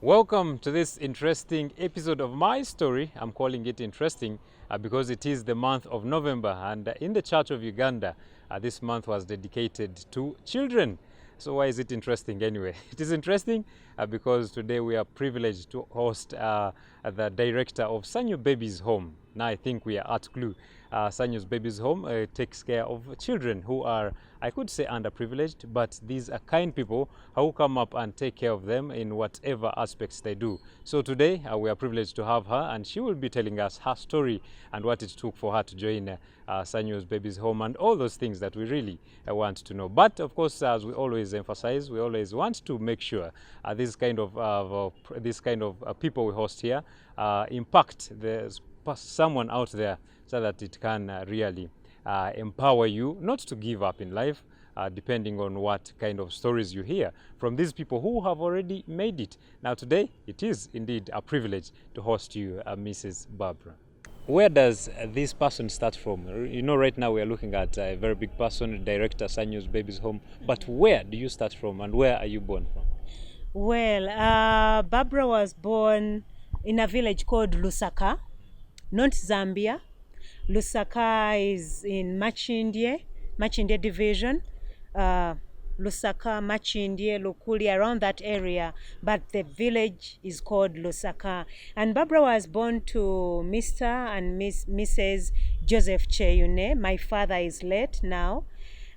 Welcome to this interesting episode of my story. I'm calling it interesting because it is the month of November, and in the Church of Uganda, this month was dedicated to children. So why is it interesting anyway? It is interesting because today we are privileged to host the director of Sanyu Babies Home. Now I think we are at clue. Sanyu's Babies Home takes care of children who are, I could say, underprivileged, but these are kind people who come up and take care of them in whatever aspects they do. So today we are privileged to have her, and she will be telling us her story and what it took for her to join Sanyu's Babies Home and all those things that we really want to know. But of course, as we always emphasize, we always want to make sure this kind of people we host here impact someone out there, so that it can really empower you not to give up in life, depending on what kind of stories you hear from these people who have already made it. Now today, it is indeed a privilege to host you, Mrs. Barbara. Where does this person start from? You know, right now we are looking at a very big person, director Sanyu's Babies Home, but where do you start from and where are you born from? Well, Barbara was born in a village called Lusaka, not Zambia. Lusaka is in Machindye division. Lusaka, Machindye, Lukuli, around that area, but the village is called Lusaka. And Barbara was born to Mr. and Mrs. Joseph Cheyune. My father is late now.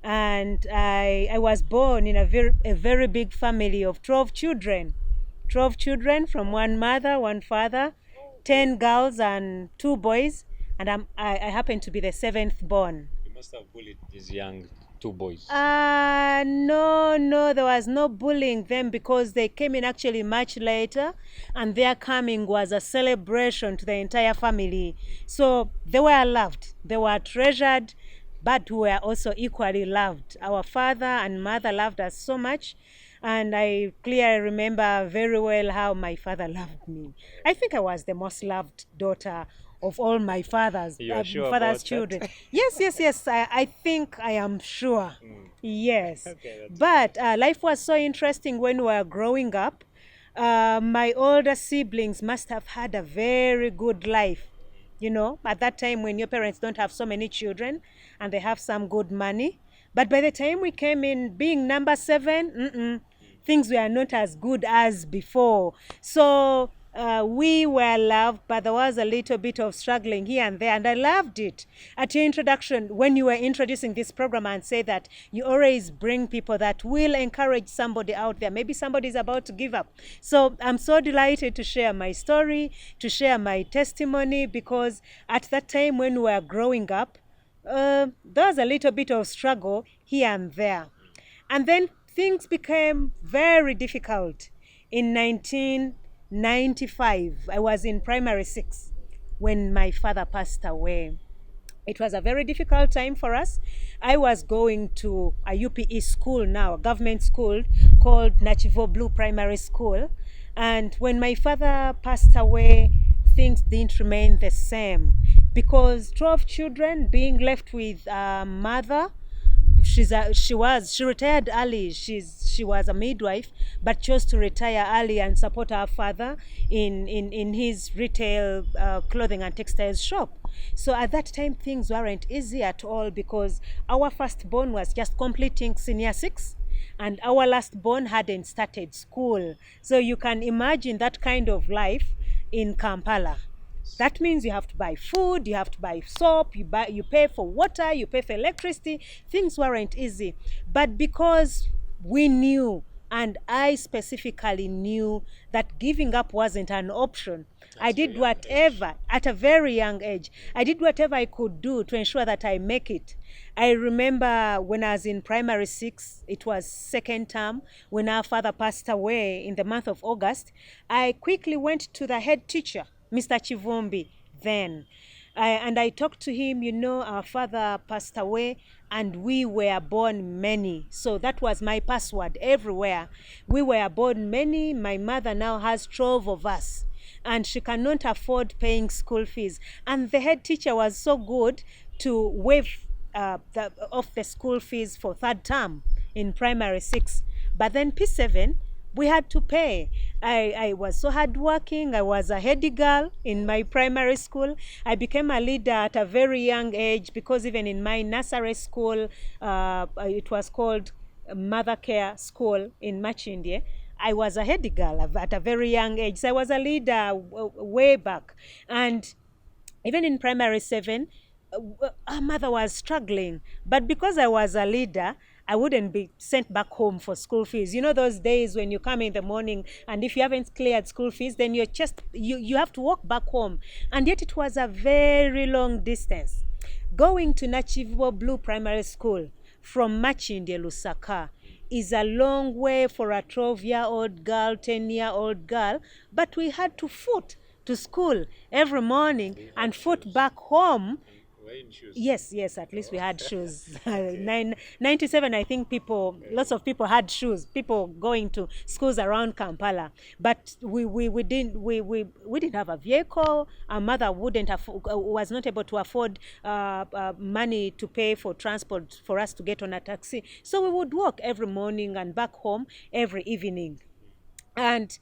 And I was born in a very big family of 12 children. 12 children from one mother, one father, 10 girls and 2 boys. And I happen to be the 7th born. You must have bullied these young 2 boys. No, there was no bullying them because they came in actually much later, and their coming was a celebration to the entire family. So they were loved, they were treasured, but we were also equally loved. Our father and mother loved us so much, and I clearly remember very well how my father loved me. I think I was the most loved daughter of all my father's children. Yes. I think I am sure. Yes. Okay, but life was so interesting when we were growing up. My older siblings must have had a very good life. You know, at that time when your parents don't have so many children and they have some good money. But by the time we came in, being number 7, things were not as good as before. So we were loved, but there was a little bit of struggling here and there, and I loved it. At your introduction, when you were introducing this program, and say that you always bring people that will encourage somebody out there. Maybe somebody is about to give up. So I'm so delighted to share my story, to share my testimony, because at that time when we were growing up, there was a little bit of struggle here and there. And then things became very difficult. In 1995, I was in primary 6 when my father passed away. It was a very difficult time for us. I was going to a UPE school now, a government school called Nachivo Blue Primary School. And when my father passed away, things didn't remain the same, because 12 children being left with a mother. She retired early. She was a midwife, but chose to retire early and support her father in his retail clothing and textiles shop. So at that time, things weren't easy at all, because our firstborn was just completing senior 6, and our lastborn hadn't started school. So you can imagine that kind of life in Kampala. That means you have to buy food, you have to buy soap, you pay for water, you pay for electricity. Things weren't easy. But because we knew, and I specifically knew, that giving up wasn't an option, I did whatever, at a very young age, I did whatever I could do to ensure that I make it. I remember when I was in primary 6, it was 2nd term, when our father passed away in the month of August, I quickly went to the head teacher, Mr. Chivumbi, then. And I talked to him, you know, our father passed away and we were born many. So that was my password everywhere. We were born many. My mother now has 12 of us, and she cannot afford paying school fees. And the head teacher was so good to waive off the school fees for 3rd term in primary 6. But then P7, we had to pay. I was so hardworking. I was a heady girl in my primary school. I became a leader at a very young age, because even in my nursery school, it was called Mother Care School in Machindye. I was a heady girl at a very young age. So I was a leader way back. And even in primary 7, our mother was struggling. But because I was a leader, I wouldn't be sent back home for school fees. You know those days when you come in the morning and if you haven't cleared school fees, then you have to walk back home. And yet it was a very long distance. Going to Nachivibo Blue Primary School from Machindye, Lusaka, is a long way for a 12-year-old girl, 10-year-old girl, but we had to foot to school every morning and foot back home. Yes, at least we had shoes. 97, I think lots of people had shoes. People going to schools around Kampala, but we didn't have a vehicle. Our mother was not able to afford money to pay for transport for us to get on a taxi. So we would walk every morning and back home every evening, and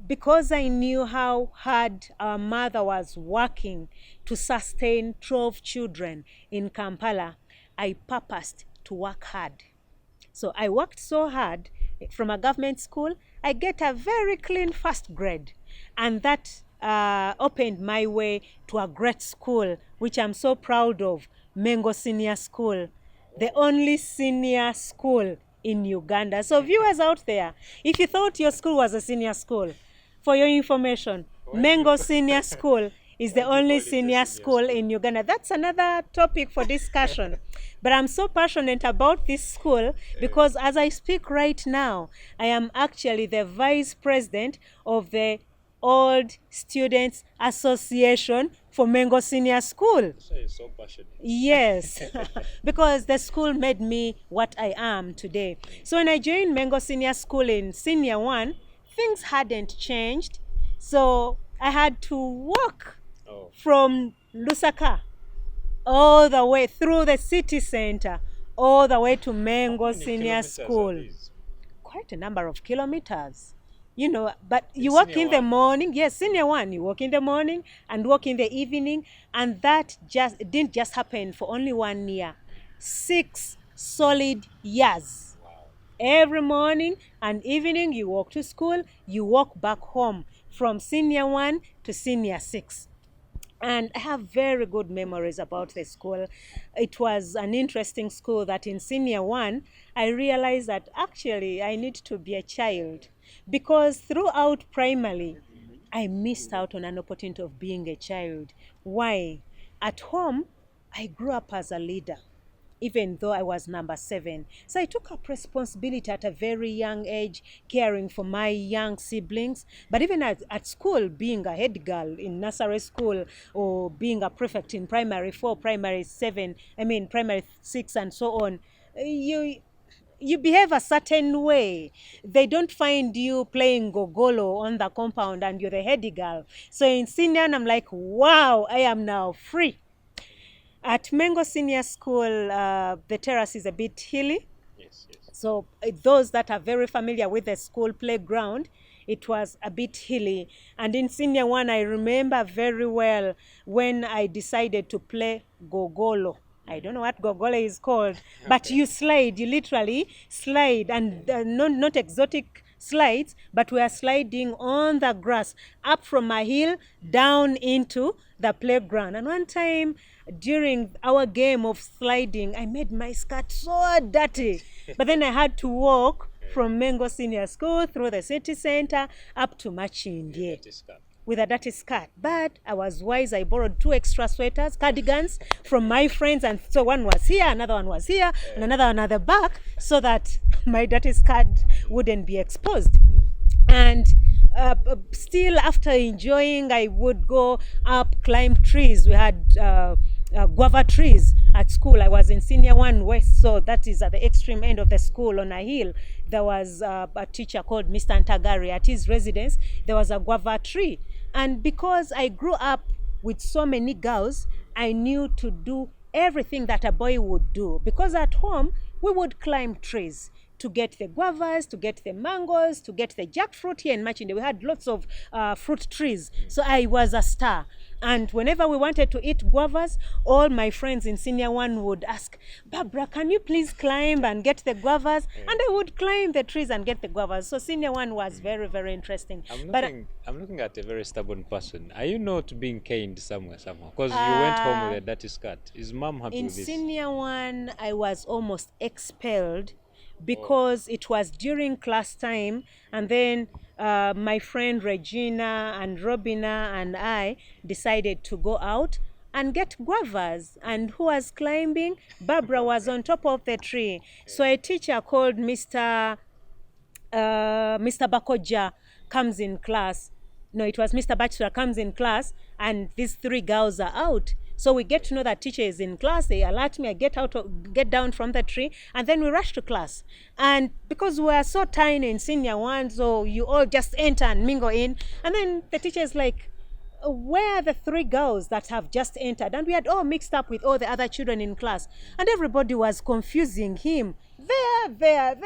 because I knew how hard our mother was working to sustain 12 children in Kampala, I purposed to work hard. So I worked so hard from a government school. I get a very clean first grade. And that opened my way to a great school, which I'm so proud of, Mengo Senior School, the only senior school in Uganda. So viewers out there, if you thought your school was a senior school, for your information, Mengo Senior School is the only senior school in Uganda. That's another topic for discussion. But I'm so passionate about this school because as I speak right now, I am actually the vice president of the Old Students Association for Mengo Senior School. So passionate. Yes, because the school made me what I am today. So when I joined Mengo Senior School in Senior 1, things hadn't changed. So I had to walk from Lusaka all the way through the city center, all the way to Mengo Senior School. Quite a number of kilometers. You know, but you walk in the morning. Yes, Senior 1, you walk in the morning and walk in the evening. And that didn't just happen for only 1 year. 6 solid years. Wow. Every morning and evening you walk to school, you walk back home from Senior 1 to Senior 6. And I have very good memories about the school. It was an interesting school that in Senior 1, I realized that actually I need to be a child. Because throughout primary, I missed out on an opportunity of being a child. Why? At home, I grew up as a leader, even though I was number 7. So I took up responsibility at a very young age, caring for my young siblings. But even at school, being a head girl in nursery school or being a prefect in primary 4, primary 7, primary 6 and so on, you behave a certain way. They don't find you playing gogolo on the compound and you're the heady girl. So in senior, I'm like, wow, I am now free. At Mengo Senior School, the terrace is a bit hilly. Yes. So those that are very familiar with the school playground, it was a bit hilly. And in Senior 1, I remember very well when I decided to play gogolo. I don't know what gogolo is called, but you literally slide, and not exotic slides, but we are sliding on the grass up from a hill down into the playground. And one time during our game of sliding, I made my skirt so dirty, but then I had to walk from Mengo Senior School through the city center up to Machindye with a dirty skirt. But I was wise. I borrowed 2 extra sweaters, cardigans from my friends, and so one was here, another one was here, and another on the back, so that my dirty skirt wouldn't be exposed. And still after enjoying, I would go up, climb trees. We had guava trees at school. I was in Senior 1 West, so that is at the extreme end of the school on a hill. There was a teacher called Mr. Ntagari. At his residence, there was a guava tree. And because I grew up with so many girls, I knew to do everything that a boy would do. Because at home, we would climb trees, to get the guavas, to get the mangoes, to get the jackfruit. Here in Machinde, we had lots of fruit trees. So I was a star. And whenever we wanted to eat guavas, all my friends in senior one would ask, Barbara, can you please climb and get the guavas? And I would climb the trees and get the guavas. So senior one was very, very interesting. I'm looking at a very stubborn person. Are you not being caned somehow? Because you went home with a dirty skirt. Is mom happy with this? In senior one, I was almost expelled because it was during class time, and then my friend Regina and Robina and I decided to go out and get guavas. And who was climbing? Barbara was on top of the tree. So a teacher called Mr. Bakoja comes in class. No, it was Mr. Bachelor comes in class, and these three girls are out. So we get to know that teacher is in class. They alert me. I get down from the tree, and then we rush to class. And because we are so tiny in senior one, so you all just enter and mingle in. And then the teacher is like, where are the three girls that have just entered? And we had all mixed up with all the other children in class, and everybody was confusing him. There.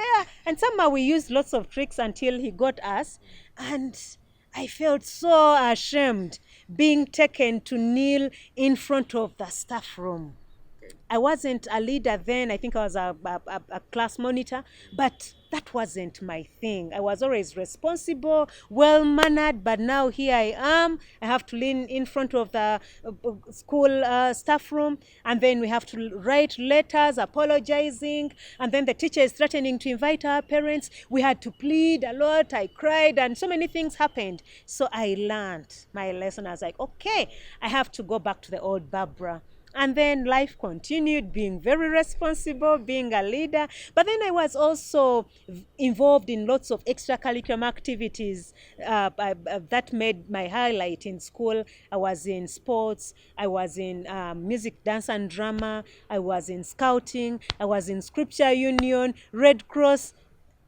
And somehow we used lots of tricks until he got us. And I felt so ashamed being taken to kneel in front of the staff room. I wasn't a leader then. I think I was a class monitor, but that wasn't my thing. I was always responsible, well-mannered, but now here I am. I have to lean in front of the school staff room, and then we have to write letters apologizing, and then the teacher is threatening to invite our parents. We had to plead a lot. I cried, and so many things happened. So I learned my lesson. I was like, okay, I have to go back to the old Barbara. And then life continued, being very responsible, being a leader. But then I was also involved in lots of extracurricular activities that made my highlight in school. I was in sports, I was in music, dance and drama, I was in scouting, I was in scripture union, Red Cross.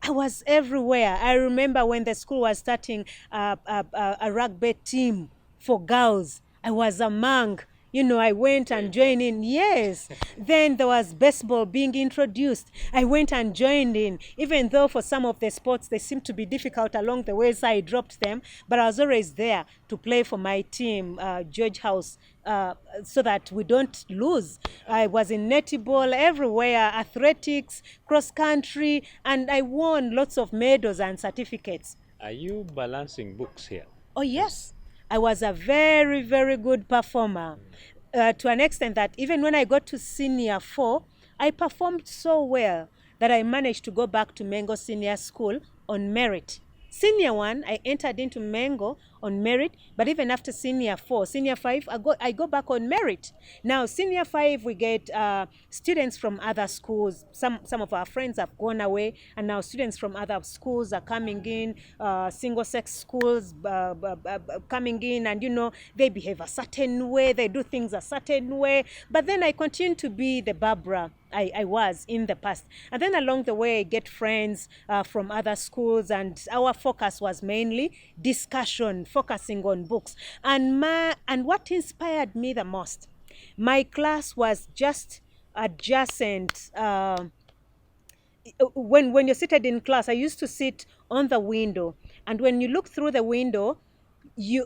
I was everywhere. I remember when the school was starting a rugby team for girls, I was among. I went and joined in. Yes. Then there was baseball being introduced. I went and joined in, even though for some of the sports, they seemed to be difficult along the way, so I dropped them. But I was always there to play for my team, George House, so that we don't lose. I was in netball everywhere, athletics, cross country, and I won lots of medals and certificates. Are you balancing books here? Oh, yes. I was a very, very good performer to an extent that even when I got to senior 4, I performed so well that I managed to go back to Mengo Senior School on merit. Senior 1, I entered into Mengo on merit, but even after senior 4, senior 5, I go back on merit. Now, senior 5, we get students from other schools. Some of our friends have gone away, and now students from other schools are coming in, single-sex schools coming in, and, they behave a certain way, they do things a certain way. But then I continue to be the Barbara I was in the past. And then along the way, I get friends from other schools, and our focus was mainly discussion, focusing on books. And what inspired me the most, my class was just adjacent. When you're seated in class, I used to sit on the window, and when you look through the window,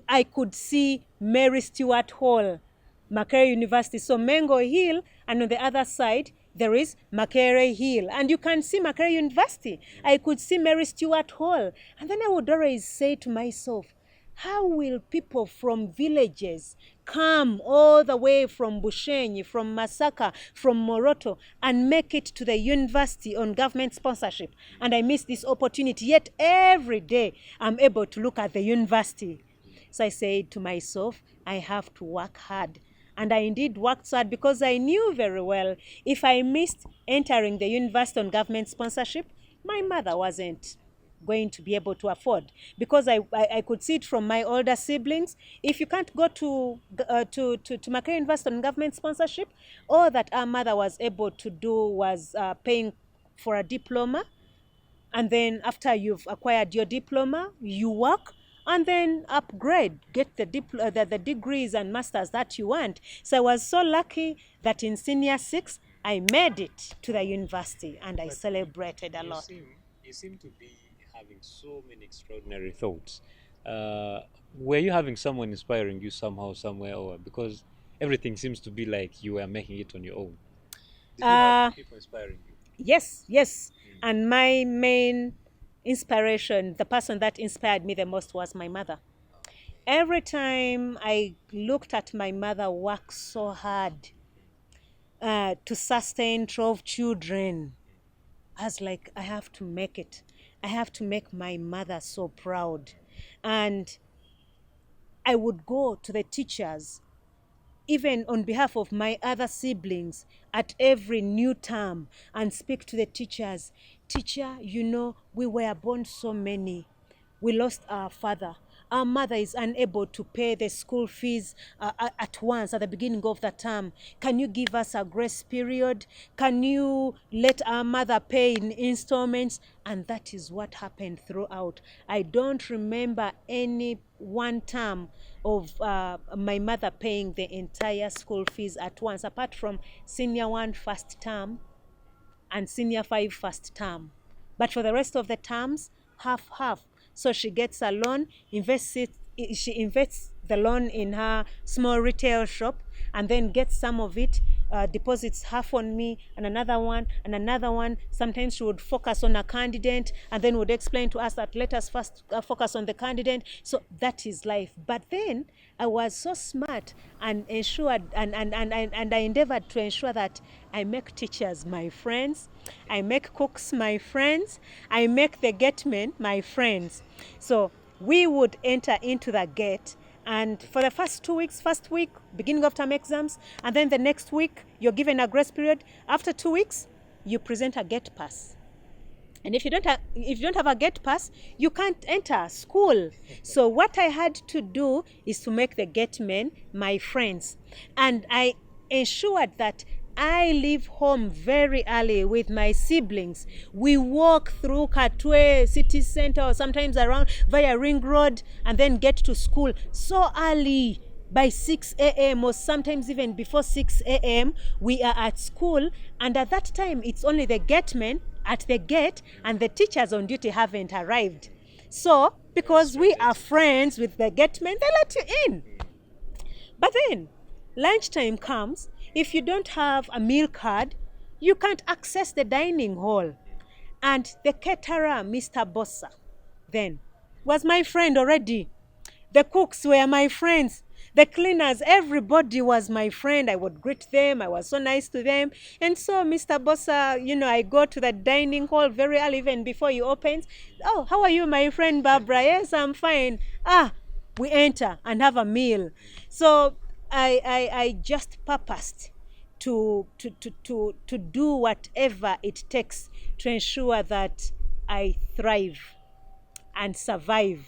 I could see Mary Stuart Hall, Makerere University. So Mengo Hill, and on the other side, there is Makerere Hill, and you can see Makerere University. I could see Mary Stuart Hall, and then I would always say to myself, how will people from villages come all the way from Bushenyi, from Masaka, from Moroto, and make it to the university on government sponsorship? And I miss this opportunity, yet every day I'm able to look at the university. So I said to myself, I have to work hard. And I indeed worked hard, because I knew very well if I missed entering the university on government sponsorship, my mother wasn't going to be able to afford, because I could see it from my older siblings. If you can't go to Makerere University on government sponsorship, all that our mother was able to do was paying for a diploma, and then after you've acquired your diploma, you work and then upgrade, get the degrees and masters that you want. So I was so lucky that in senior 6, I made it to the university, and I celebrated a lot. You seem to be having so many extraordinary thoughts. Were you having someone inspiring you somehow, somewhere, or because everything seems to be like you were making it on your own? Did you have people inspiring you? Yes, yes. And my main inspiration, the person that inspired me the most, was my mother. Every time I looked at my mother work so hard to sustain 12 children, I was like, I have to make it. I have to make my mother so proud. And I would go to the teachers, even on behalf of my other siblings, at every new term, and speak to the teachers. Teacher, you know, we were born so many. We lost our father. Our mother is unable to pay the school fees at once at the beginning of the term. Can you give us a grace period? Can you let our mother pay in installments? And that is what happened throughout. I don't remember any one term of my mother paying the entire school fees at once, apart from senior 1 first term and senior 5 first term. But for the rest of the terms, half. So she gets a loan, she invests the loan in her small retail shop, and then gets some of it, deposits half on me, and another one, and another one. Sometimes she would focus on a candidate, and then would explain to us that let us first focus on the candidate. So that is life. But then I was so smart and ensured, and I endeavored to ensure that I make teachers my friends, I make cooks my friends, I make the gatemen my friends. So we would enter into the gate, and for the first 2 weeks, first week, beginning of term exams, and then the next week, you're given a grace period. After 2 weeks, you present a gate pass. And if you don't have a gate pass, you can't enter school. So what I had to do is to make the gatemen my friends. And I ensured that I leave home very early with my siblings. We walk through Katwe city center, or sometimes around via Ring Road, and then get to school so early. By 6 a.m. or sometimes even before 6 a.m. we are at school, and at that time it's only the gatemen at the gate, and the teachers on duty haven't arrived. So because we are friends with the gatemen, they let you in. But then lunchtime comes. If you don't have a meal card, you can't access the dining hall. And the caterer, Mr. Bossa, then was my friend already. The cooks were my friends. The cleaners, everybody was my friend. I would greet them. I was so nice to them. And so Mr. Bossa, I go to the dining hall very early, even before he opens. Oh, how are you, my friend Barbara? Yes, I'm fine. We enter and have a meal. So I just purposed to do whatever it takes to ensure that I thrive and survive.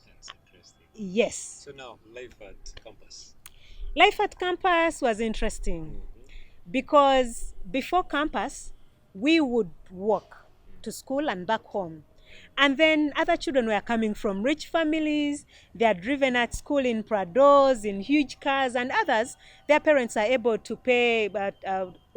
That's interesting. Yes. So now, life at campus. Life at campus was interesting because before campus, we would walk to school and back home. And then other children were coming from rich families. They are driven at school in Prados, in huge cars, and others, their parents are able to pay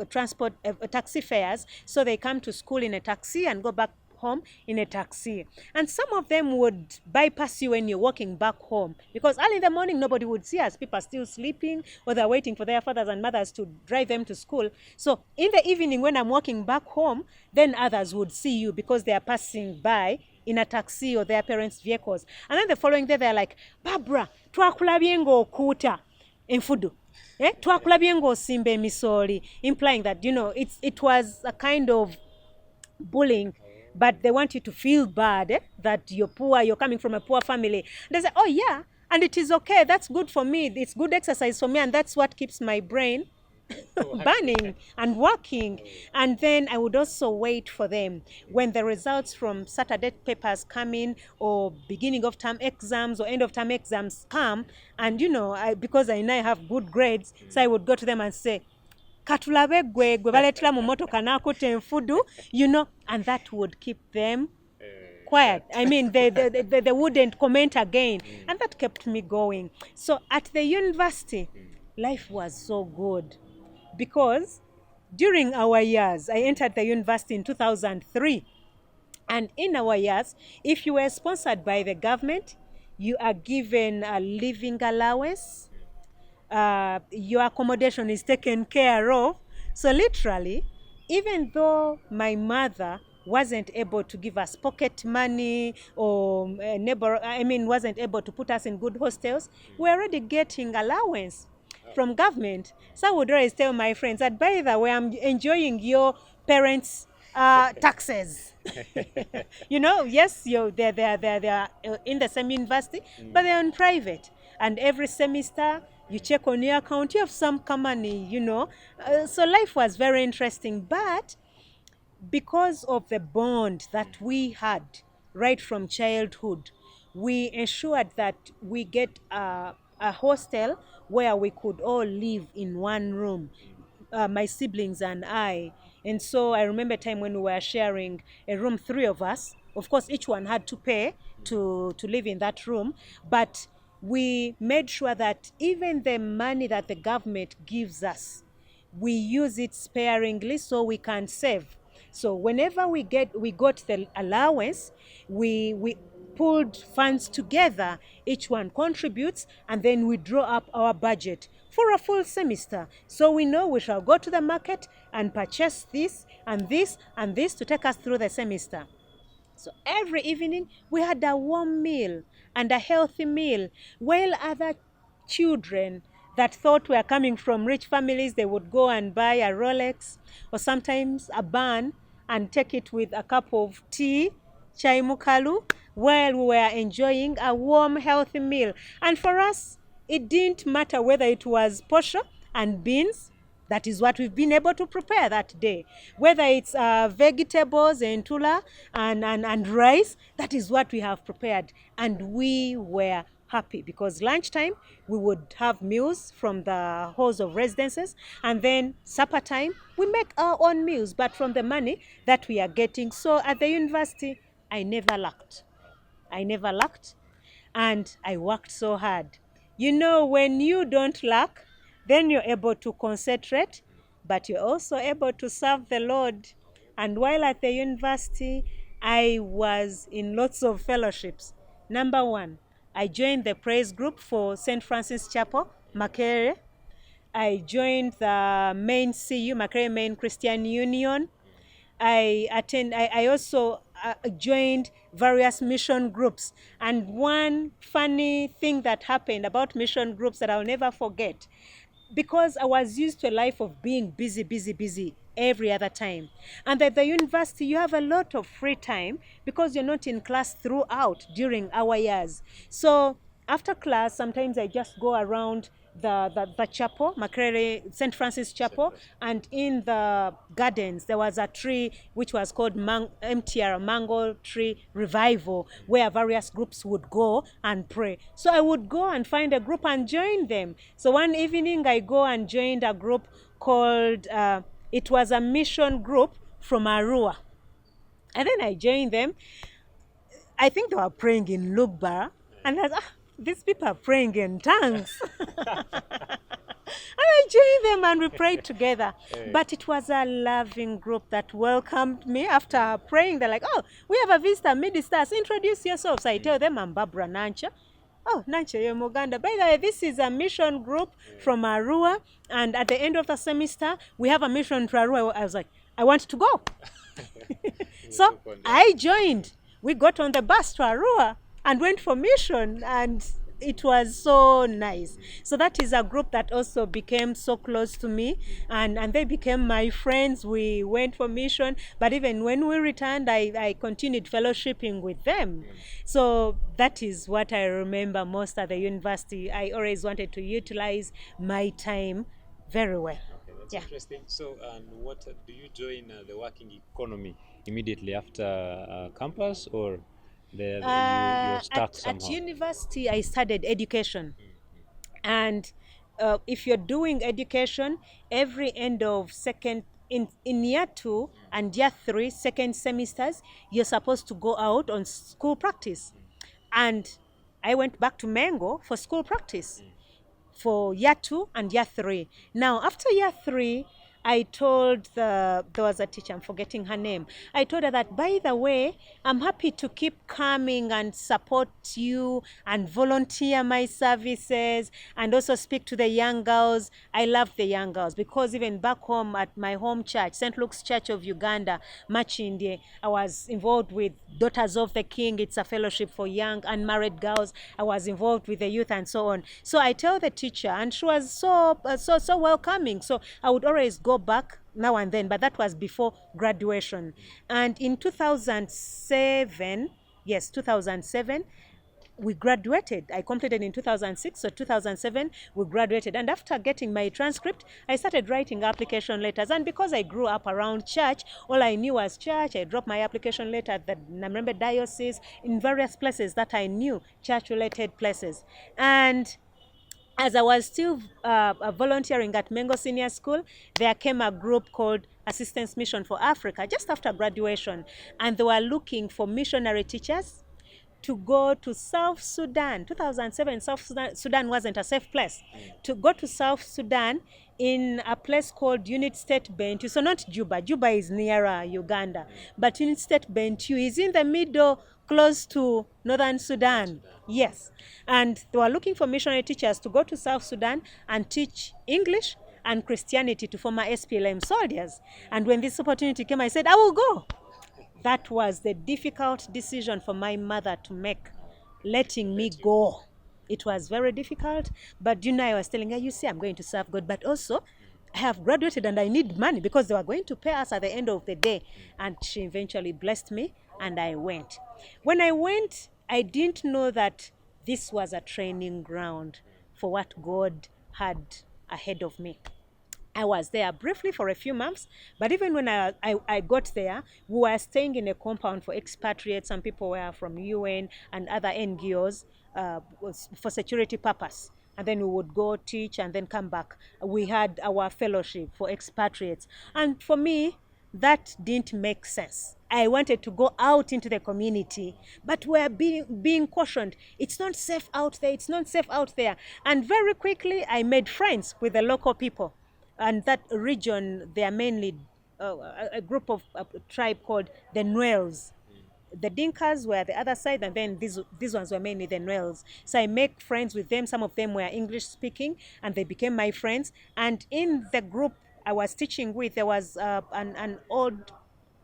transport, taxi fares, so they come to school in a taxi and go back home in a taxi. And some of them would bypass you when you're walking back home, because early in the morning nobody would see us. People are still sleeping, or they're waiting for their fathers and mothers to drive them to school. So in the evening when I'm walking back home, then others would see you because they are passing by in a taxi or their parents' vehicles. And then the following day they're like, Barbara, twakulabye ng'okuuta enfudu. Twakulabye ng'osimba emisoli, implying that, it was a kind of bullying. But they want you to feel bad, that you're poor, you're coming from a poor family. They say, oh yeah, and it is okay, that's good for me, it's good exercise for me, and that's what keeps my brain burning and working. And then I would also wait for them when the results from Saturday papers come in, or beginning of term exams or end of term exams come, and because I know I have good grades, so I would go to them and say, katulabe gwe baletera mu motoka nakuta enfudu, and that would keep them quiet. I mean, they wouldn't comment again, and that kept me going. So at the university, life was so good because during our years, I entered the university in 2003. And in our years, if you were sponsored by the government, you are given a living allowance, your accommodation is taken care of. So literally, even though my mother wasn't able to give us pocket money or wasn't able to put us in good hostels, we're already getting allowance from government. So I would always tell my friends that, by the way, I'm enjoying your parents' taxes. Yes, they're in the same university, but they're in private. And every semester, you check on your account, you have some money. So life was very interesting. But because of the bond that we had right from childhood, we ensured that we get a hostel where we could all live in one room, my siblings and I. And so I remember a time when we were sharing a room, three of us. Of course, each one had to pay to live in that room, but we made sure that even the money that the government gives us, we use it sparingly so we can save. So whenever we got the allowance, we pulled funds together, each one contributes, and then we draw up our budget for a full semester. So we know we shall go to the market and purchase this and this and this to take us through the semester. So every evening we had a warm meal and a healthy meal, while other children that thought were coming from rich families, they would go and buy a Rolex or sometimes a bun and take it with a cup of tea, chai mukalu, while we were enjoying a warm, healthy meal. And for us, it didn't matter whether it was posho and beans. That is what we've been able to prepare that day. Whether it's vegetables and tula and rice, that is what we have prepared. And we were happy because lunchtime we would have meals from the halls of residences, and then supper time we make our own meals, but from the money that we are getting. So at the university, I never lacked. And I worked so hard. When you don't lack, then you're able to concentrate, but you're also able to serve the Lord. And while at the university, I was in lots of fellowships. Number one, I joined the praise group for St. Francis Chapel, Makerere. I joined the main CU, Makerere Main Christian Union. I also joined various mission groups. And one funny thing that happened about mission groups that I'll never forget, because I was used to a life of being busy every other time. And at the university, you have a lot of free time because you're not in class throughout during our years. So after class, sometimes I just go around the chapel, Makerere St. Francis Chapel, and in the gardens there was a tree which was called MTR, Mango Tree Revival, where various groups would go and pray. So I would go and find a group and join them. So one evening I go and joined a group called, it was a mission group from Arua. And then I joined them. I think they were praying in Lugbar, and I was, these people are praying in tongues. And I joined them and we prayed together. But it was a loving group that welcomed me after praying. They're like, oh, we have a visitor, Midi-Stars. Introduce yourselves. I tell them I'm Barbara Nankya. Oh, Nankya, you're Muganda. By the way, this is a mission group from Arua. And at the end of the semester, we have a mission to Arua. I was like, I want to go. So I joined. We got on the bus to Arua and went for mission, and it was so nice. So that is a group that also became so close to me, and they became my friends. We went for mission, but even when we returned, I continued fellowshipping with them. So that is what I remember most at the university. I always wanted to utilize my time very well. Okay, that's interesting. So, and what do you join the working economy immediately after campus, or you're stuck somehow? At university, I studied education. And if you're doing education, every end of in year 2 and year 3, second semesters, you're supposed to go out on school practice. And I went back to Mango for school practice for year 2 and year 3. Now, after year 3, I told there was a teacher, I'm forgetting her name. I told her that, by the way, I'm happy to keep coming and support you and volunteer my services and also speak to the young girls. I love the young girls because even back home at my home church, St. Luke's Church of Uganda, Machindi, I was involved with Daughters of the King. It's a fellowship for young unmarried girls. I was involved with the youth and so on. So I tell the teacher, and she was so welcoming. So I would always go back now and then, but that was before graduation. And in 2007, yes, 2007, we graduated. I completed in 2006, so 2007 we graduated. And after getting my transcript, I started writing application letters. And because I grew up around church, all I knew was church. I dropped my application letter at the Namrembe Diocese, in various places that I knew, church-related places. And as I was still volunteering at Mengo Senior School, there came a group called Assistance Mission for Africa just after graduation, and they were looking for missionary teachers to go to South Sudan. 2007, South Sudan wasn't a safe place. To go to South Sudan in a place called Unit State Bentiu. So not Juba. Juba is nearer Uganda. But Unit State Bentiu is in the middle, close to Northern Sudan. Yes. And they were looking for missionary teachers to go to South Sudan and teach English and Christianity to former SPLM soldiers. And when this opportunity came, I said, I will go. That was the difficult decision for my mother to make, letting me go. It was very difficult, but I was telling her, you see, I'm going to serve God, but also I have graduated and I need money because they were going to pay us at the end of the day. And she eventually blessed me and I went. When I went, I didn't know that this was a training ground for what God had ahead of me. I was there briefly for a few months, but even when I got there, we were staying in a compound for expatriates. Some people were from UN and other NGOs for security purpose. And then we would go teach and then come back. We had our fellowship for expatriates. And for me, that didn't make sense. I wanted to go out into the community, but we're being cautioned. It's not safe out there. It's not safe out there. And very quickly, I made friends with the local people. And that region, they are mainly a group of a tribe called the Nuels. The Dinkas were the other side, and then these ones were mainly the Nuels. So I make friends with them. Some of them were English speaking, and they became my friends. And in the group I was teaching with, there was an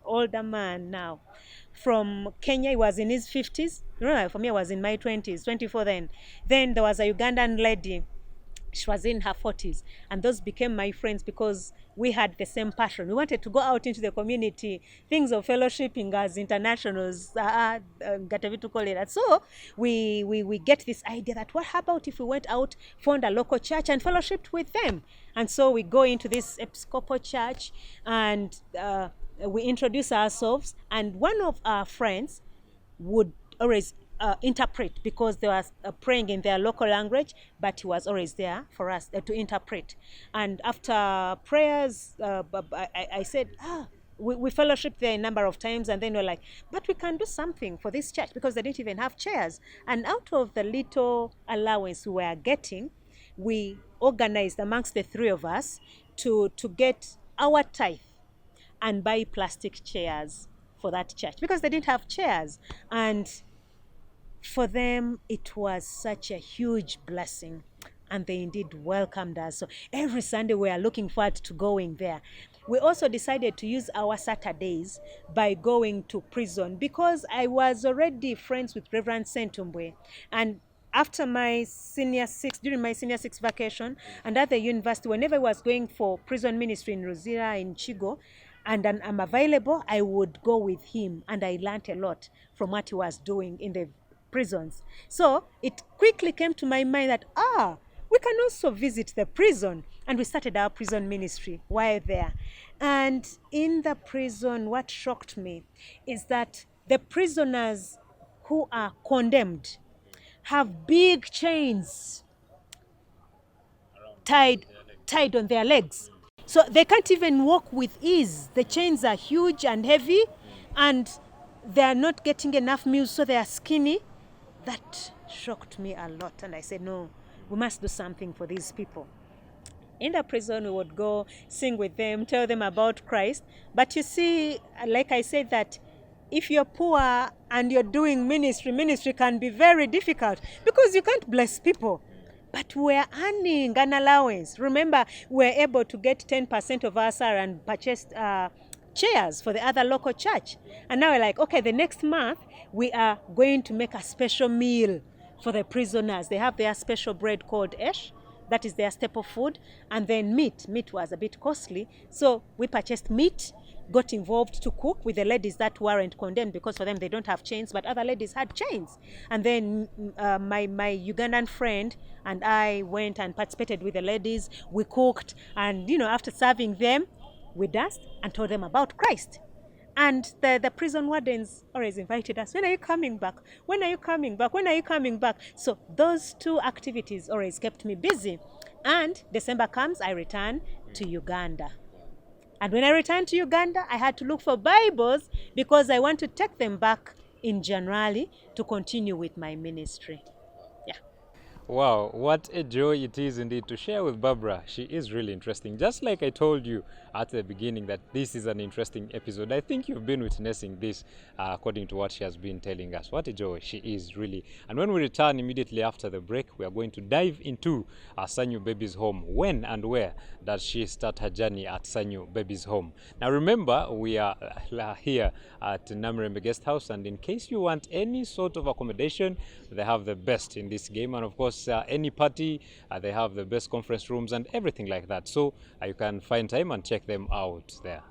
older man now from Kenya. He was in his 50s. For me, I was in my 20s, 24 then. Then there was a Ugandan lady. She was in her 40s, and those became my friends because we had the same passion. We wanted to go out into the community, things of fellowshipping as internationals, to call it. So we get this idea that what about if we went out, found a local church and fellowshipped with them? And so we go into this Episcopal church and we introduce ourselves, and one of our friends would always interpret because they were praying in their local language, but he was always there for us to interpret. And after prayers, I said, we fellowshiped there a number of times, and then we're like, but we can do something for this church because they didn't even have chairs. And out of the little allowance we were getting, we organized amongst the three of us to get our tithe and buy plastic chairs for that church because they didn't have chairs. And for them, it was such a huge blessing, and they indeed welcomed us. So every Sunday we are looking forward to going there. We also decided to use our Saturdays by going to prison because I was already friends with Reverend Sentumbwe. And after my during my senior six vacation and at the university, whenever I was going for prison ministry in Rosira, in Chigo, and I'm available, I would go with him, and I learned a lot from what he was doing in the prisons. So it quickly came to my mind that we can also visit the prison, and we started our prison ministry while there. And in the prison, what shocked me is that the prisoners who are condemned have big chains tied on their legs, so they can't even walk with ease. The chains are huge and heavy, and they are not getting enough meals, so they are skinny. That shocked me a lot, and I said, no, we must do something for these people. In the prison, we would go sing with them, tell them about Christ. But you see, like I said, that if you're poor and you're doing ministry, ministry can be very difficult because you can't bless people. But we're earning an allowance. Remember, we're able to get 10% of our salary and purchase chairs for the other local church. And now we're like, okay, the next month we are going to make a special meal for the prisoners. They have their special bread called esh. That is their staple food. And then meat. Meat was a bit costly. So we purchased meat, got involved to cook with the ladies that weren't condemned because for them they don't have chains, but other ladies had chains. And then my Ugandan friend and I went and participated with the ladies. We cooked, and after serving them, we danced and told them about Christ. And the prison wardens always invited us, when are you coming back? When are you coming back? When are you coming back? So those two activities always kept me busy. And December comes, I return to Uganda. And when I returned to Uganda, I had to look for Bibles because I want to take them back in January to continue with my ministry. Wow, what a joy it is indeed to share with Barbara. She is really interesting. Just like I told you at the beginning that this is an interesting episode. I think you've been witnessing this according to what she has been telling us. What a joy she is, really. And when we return immediately after the break, we are going to dive into Sanyu Baby's home. When and where does she start her journey at Sanyu Baby's home? Now remember, we are here at Namirembe Guest House, and in case you want any sort of accommodation, they have the best in this game. And of course, any party, they have the best conference rooms and everything like that. So you can find time and check them out there.